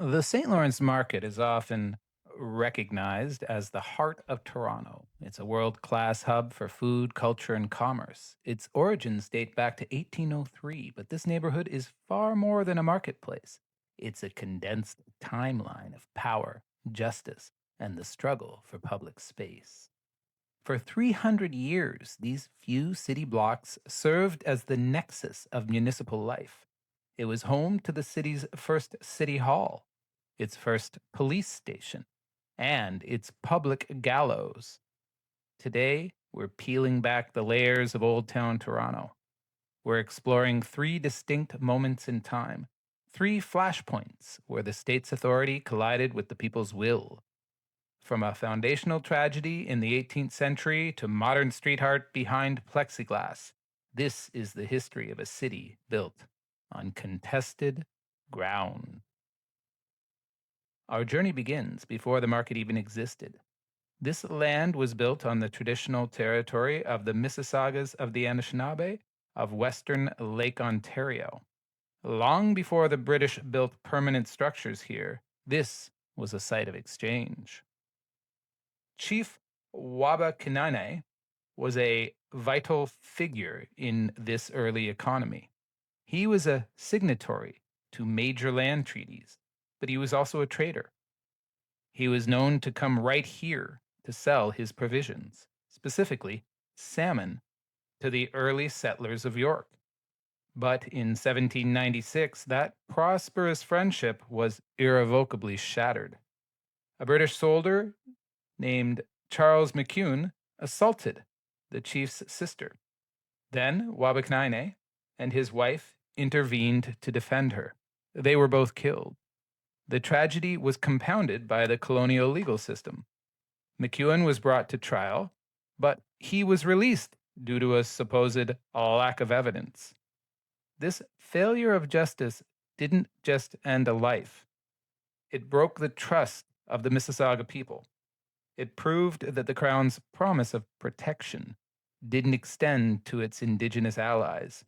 The St. Lawrence Market is often recognized as the heart of Toronto. It's a world class hub for food, culture, and commerce. Its origins date back to 1803, but this neighborhood is far more than a marketplace. It's a condensed timeline of power, justice, and the struggle for public space. For 300 years, these few city blocks served as the nexus of municipal life. It was home to the city's first city hall, its first police station, and its public gallows. Today, we're peeling back the layers of Old Town Toronto. We're exploring three distinct moments in time, three flashpoints where the state's authority collided with the people's will. From a foundational tragedy in the 18th century to modern street art behind plexiglass, this is the history of a city built on contested ground. Our journey begins before the market even existed. This land was built on the traditional territory of the Mississaugas of the Anishinaabe of Western Lake Ontario. Long before the British built permanent structures here, this was a site of exchange. Chief Wabakinine was a vital figure in this early economy. He was a signatory to major land treaties, but he was also a trader. He was known to come right here to sell his provisions, specifically salmon, to the early settlers of York. But in 1796, that prosperous friendship was irrevocably shattered. A British soldier named Charles McCune assaulted the chief's sister. Then Wabakanine and his wife intervened to defend her. They were both killed. The tragedy was compounded by the colonial legal system. McEwen was brought to trial, but he was released due to a supposed lack of evidence. This failure of justice didn't just end a life, it broke the trust of the Mississauga people. It proved that the Crown's promise of protection didn't extend to its Indigenous allies.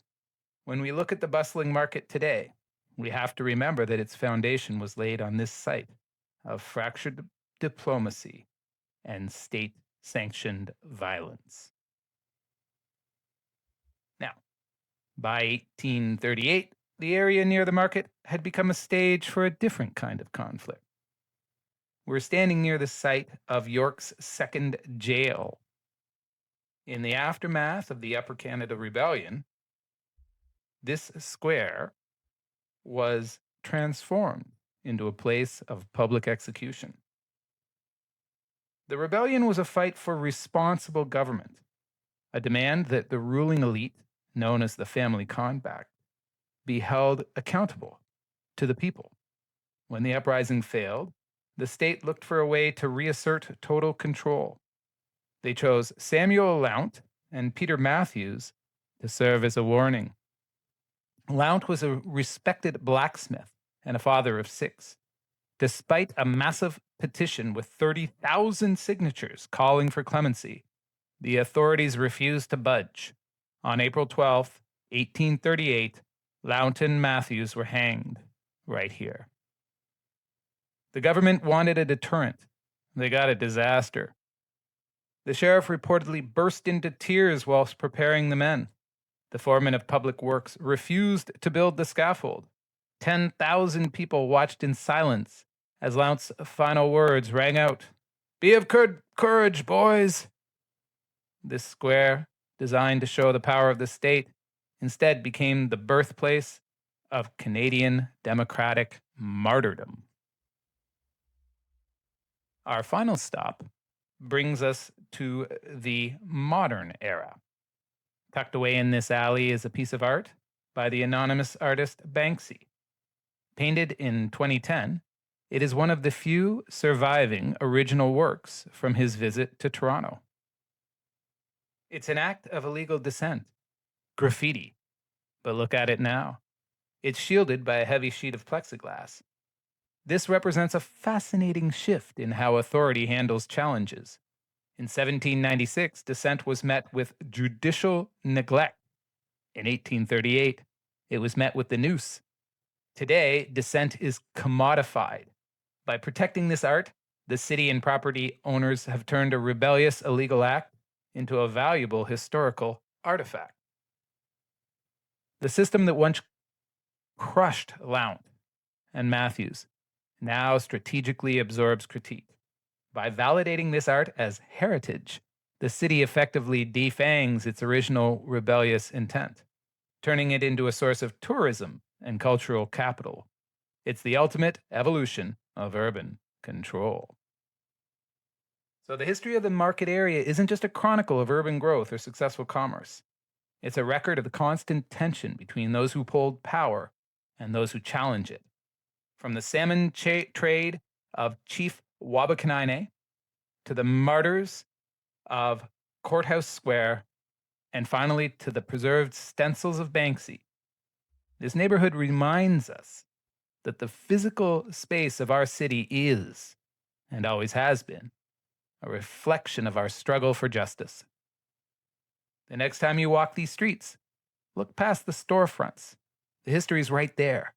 When we look at the bustling market today, we have to remember that its foundation was laid on this site of fractured diplomacy and state sanctioned violence. Now, by 1838, the area near the market had become a stage for a different kind of conflict. We're standing near the site of York's second jail. In the aftermath of the Upper Canada Rebellion, this square was transformed into a place of public execution. The rebellion was a fight for responsible government, a demand that the ruling elite, known as the family compact, be held accountable to the people. When the uprising failed, the state looked for a way to reassert total control. They chose Samuel Lount and Peter Matthews to serve as a warning. Lount was a respected blacksmith and a father of six. Despite a massive petition with 30,000 signatures calling for clemency, the authorities refused to budge. On April 12th, 1838, Lount and Matthews were hanged right here. The government wanted a deterrent. They got a disaster. The sheriff reportedly burst into tears whilst preparing the men. The foreman of public works refused to build the scaffold. 10,000 people watched in silence as Lount's final words rang out, "Be of courage, boys." This square, designed to show the power of the state, instead became the birthplace of Canadian democratic martyrdom. Our final stop brings us to the modern era. Tucked away in this alley is a piece of art by the anonymous artist Banksy. Painted in 2010, it is one of the few surviving original works from his visit to Toronto. It's an act of illegal dissent, graffiti, but look at it now. It's shielded by a heavy sheet of plexiglass. This represents a fascinating shift in how authority handles challenges. In 1796, dissent was met with judicial neglect. In 1838, it was met with the noose. Today, dissent is commodified. By protecting this art, the city and property owners have turned a rebellious illegal act into a valuable historical artifact. The system that once crushed Lount and Matthews now strategically absorbs critique. By validating this art as heritage, the city effectively defangs its original rebellious intent, turning it into a source of tourism and cultural capital. It's the ultimate evolution of urban control. So, the history of the market area isn't just a chronicle of urban growth or successful commerce. It's a record of the constant tension between those who hold power and those who challenge it. From the salmon trade of Chief Wabakinine to the martyrs of Courthouse Square, and finally to the preserved stencils of Banksy, this neighborhood reminds us that the physical space of our city is, and always has been, a reflection of our struggle for justice. The next time you walk these streets, look past the storefronts. The history's right there,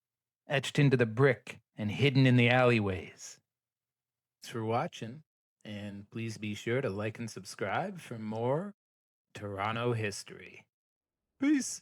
etched into the brick and hidden in the alleyways. Thanks for watching, and please be sure to like and subscribe for more Toronto history. Peace.